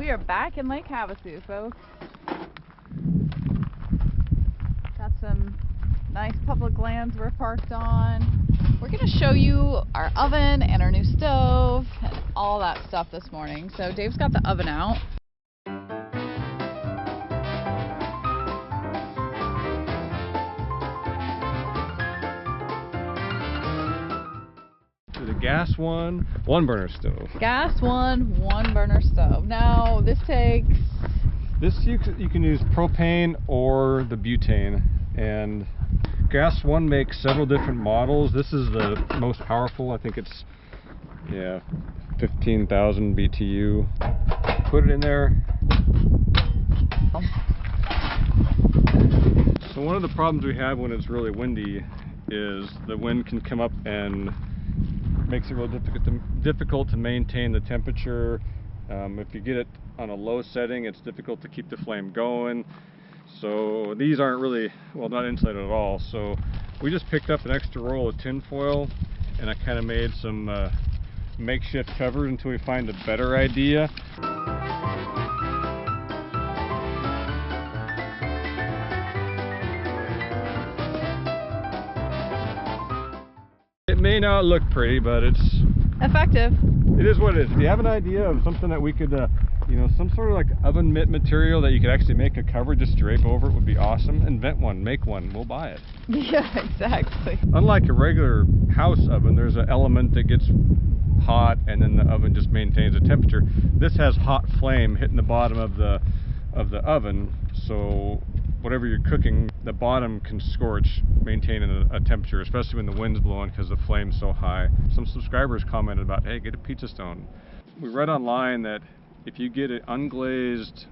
We are back in Lake Havasu, folks. Got some nice public lands we're parked on. We're going to show you our oven and our new stove and all that stuff this morning. So Dave's got the oven out. The gas one burner stove. Gas one burner stove. Now this takes... This you can use propane or the butane, and gas one makes several different models. This is the most powerful. I think it's 15,000 BTU. Put it in there. So one of the problems we have when it's really windy is the wind can come up and makes it real difficult to maintain the temperature. If you get it on a low setting, it's difficult to keep the flame going. So these aren't really, well, not insulated at all. So we just picked up an extra roll of tin foil, and I kind of made some makeshift covers until we find a better idea. It may not look pretty, but it's effective. It is what it is. If you have an idea of something that we could, some sort of like oven mitt material that you could actually make a cover, just drape over it, would be awesome. Invent one, make one, we'll buy it. Yeah, exactly. Unlike a regular house oven, there's an element that gets hot and then the oven just maintains the temperature. This has hot flame hitting the bottom of the oven, so whatever you're cooking, the bottom can scorch, maintaining a temperature, especially when the wind's blowing because the flame's so high. Some subscribers commented about, hey, get a pizza stone. We read online that if you get an unglazed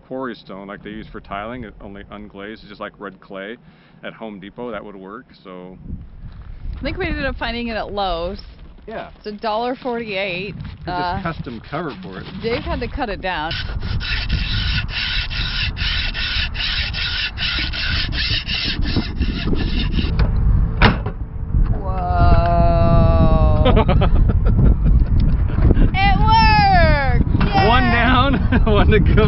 quarry stone like they use for tiling, only unglazed, it's just like red clay at Home Depot, that would work. So I think we ended up finding it at Lowe's. Yeah. It's $1.48. Just custom cover for it. Dave had to cut it down. Whoa. It worked! Yay! One down, one to go.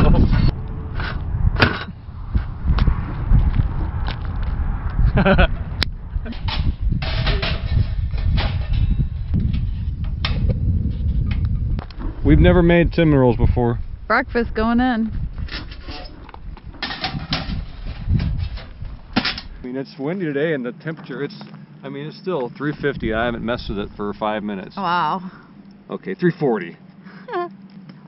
We've never made cinnamon rolls before. Breakfast going in. I mean, it's windy today and the temperature, it's still 350. I haven't messed with it for 5 minutes. Wow. Okay, 340.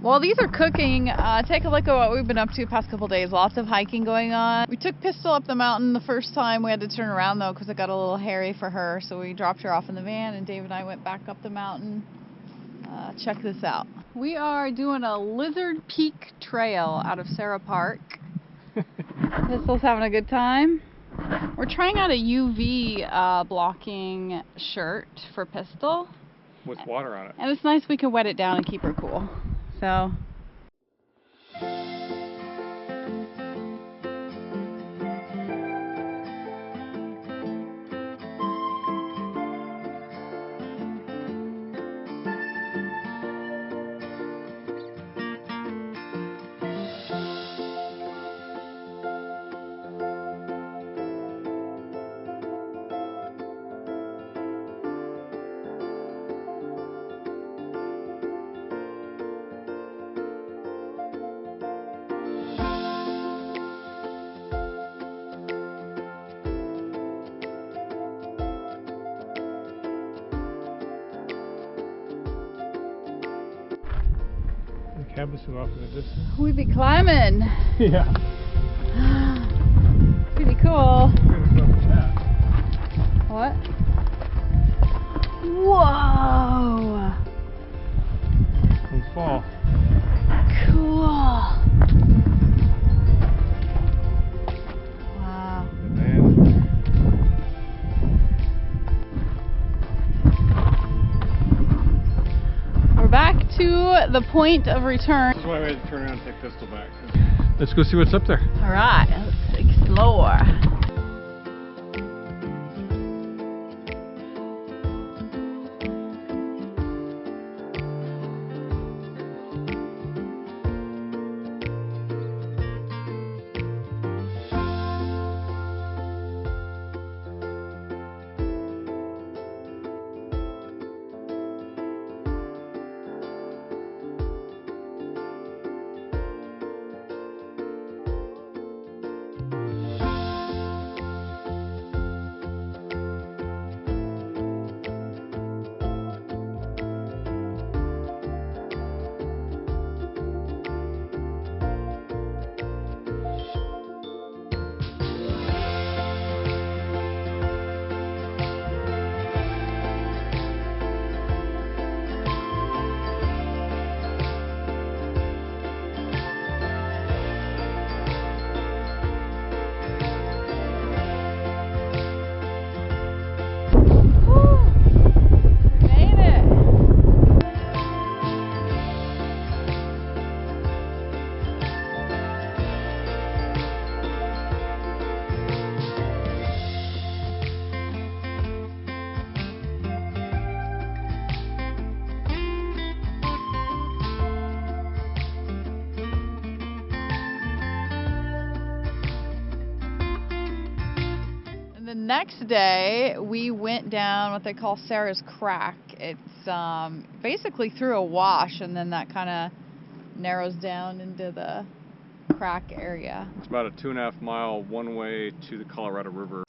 Well, these are cooking. Take a look at what we've been up to the past couple days. Lots of hiking going on. We took Pistol up the mountain the first time. We had to turn around though because it got a little hairy for her. So we dropped her off in the van and Dave and I went back up the mountain. Check this out. We are doing a Lizard Peak trail out of SARA Park. Pistol's having a good time. We're trying out a UV blocking shirt for Pistol. With water on it. And it's nice we can wet it down and keep her cool. So. Lake Havasu off in the distance. We be climbing. Yeah. Pretty cool. What? Whoa! From fall. Cool. Wow. We're back to the point of return. This is why we had to turn around and take Pistol back. Let's go see what's up there. All right, let's explore. next day, we went down what they call Sarah's Crack. It's basically through a wash, and then that kind of narrows down into the crack area. It's about a 2.5 mile one way to the Colorado River.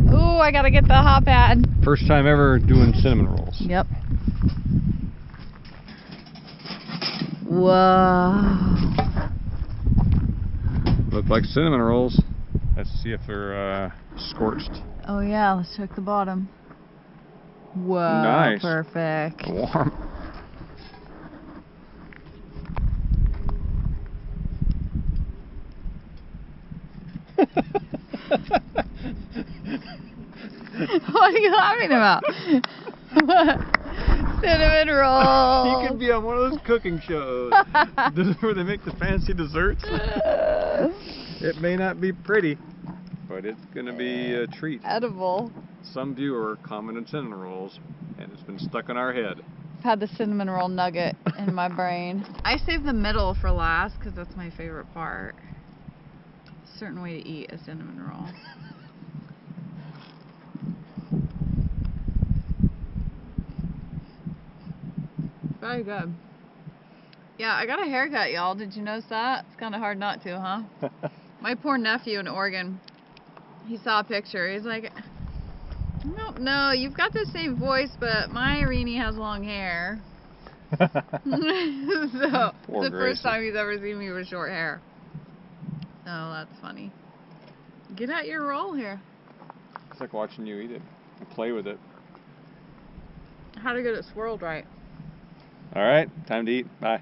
Oh, I gotta get the hot pad. First time ever doing cinnamon rolls. Yep. Whoa. Look like cinnamon rolls. Let's see if they're scorched. Oh yeah, let's check the bottom. Whoa, nice. Perfect. Warm. What are you laughing about? Cinnamon roll. You could be on one of those cooking shows where they make the fancy desserts. It may not be pretty, but it's going to be a treat. Edible. Some viewer commented cinnamon rolls, and it's been stuck in our head. I've had the cinnamon roll nugget in my brain. I saved the middle for last because that's my favorite part. A certain way to eat a cinnamon roll. Very good. Yeah, I got a haircut, y'all. Did you notice that? It's kind of hard not to, huh? My poor nephew in Oregon, he saw a picture. He's like, I don't know, you've got the same voice, but my Irene has long hair. So, it's the first time he's ever seen me with short hair. Oh, that's funny. Get out your roll here. It's like watching you eat it and play with it. How to get it swirled right. All right, time to eat. Bye.